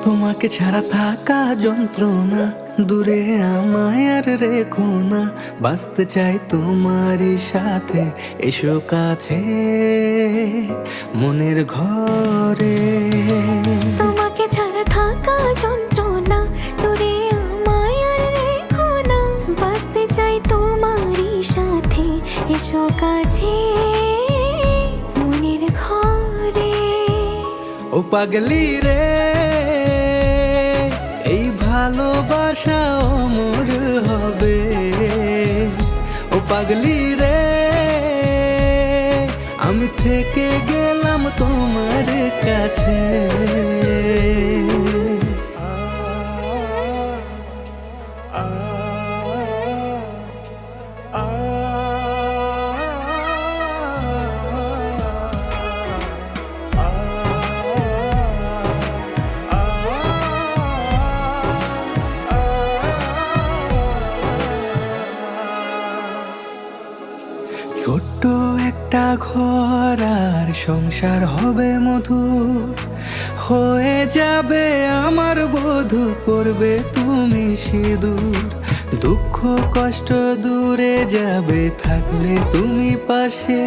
তোমাকে ছাড়া থাকা যন্ত্রণা, দূরে আমায় আর রেখো না। বাঁচতে চাই তোমারই সাথে, এসো কাছে মনের ঘরে। তোমাকে ছাড়া থাকা যন্ত্রণা, দূরে আমায় আর রেখো না। বাঁচতে চাই তোমারই সাথে, এসো কাছে মনের ঘরে। ও পাগলি রে, এই ভালোবাসা অমর হবে। ও পাগলি রে, আমি থেকে গেলাম তোমার কাছে। ছোট্ট একটা ঘর আর সংসার হবে মধুর, হয়ে যাবে আমার বধূ, পড়বে তুমি সিঁদুর। দুঃখ কষ্ট দূরে যাবে থাকলে তুমি পাশে,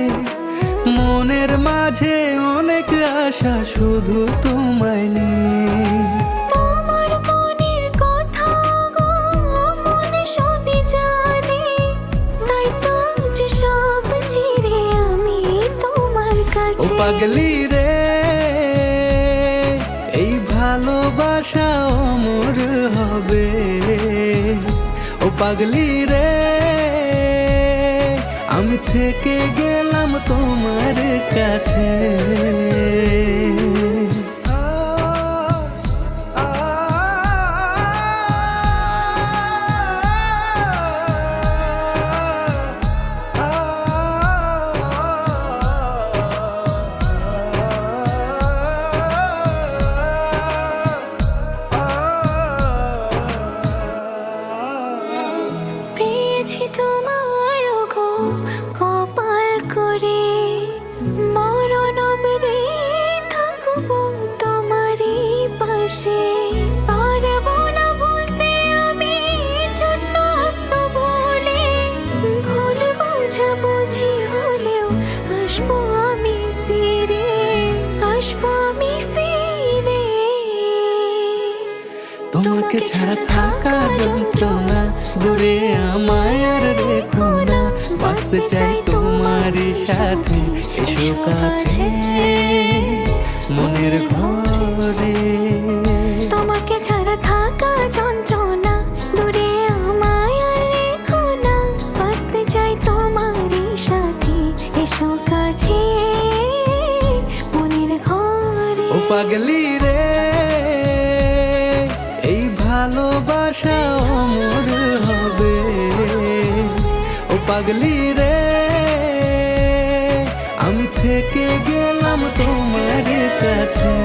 মনের মাঝে অনেক আশা শুধু তোমায় নিয়ে। তোমার মনের কথা গো মনে সবই জানে, তাই তো যে সব ছেড়ে আমি তোমার ও কাছে। পাগলি রে, এই ভালোবাসা অমর হবে। ও পাগলি রে, আমি থেকে গেলাম তোমার কাছে। পেয়েছি তোমায় গো কপাল করে, মরণ অবধি থাকবো তোমারই পাশে। পারবো না বলতে আমি জন্য তো বলে, ভুল বোঝাবুঝি হলেও আসবো আমি ফিরে, আসবো আমি ফিরে। তোমাকে ছাড়া থাকা যন্ত্রণা, দূরে আমায় আর রেখো না। বাঁচতে চাই তোমারই সাথে, এসো কাছে মনের ঘরে। তোমাকে ছাড়া থাকা যন্ত্রণা, দূরে আমায় আর রেখো না। বাঁচতে চাই তোমারই সাথে, এসো কাছে মনের ঘরে। ও পাগলি রে, এই ভালোবাসা অমর হবে। ও পাগলি রে, আমি থেকে গেলাম তোমার কাছে।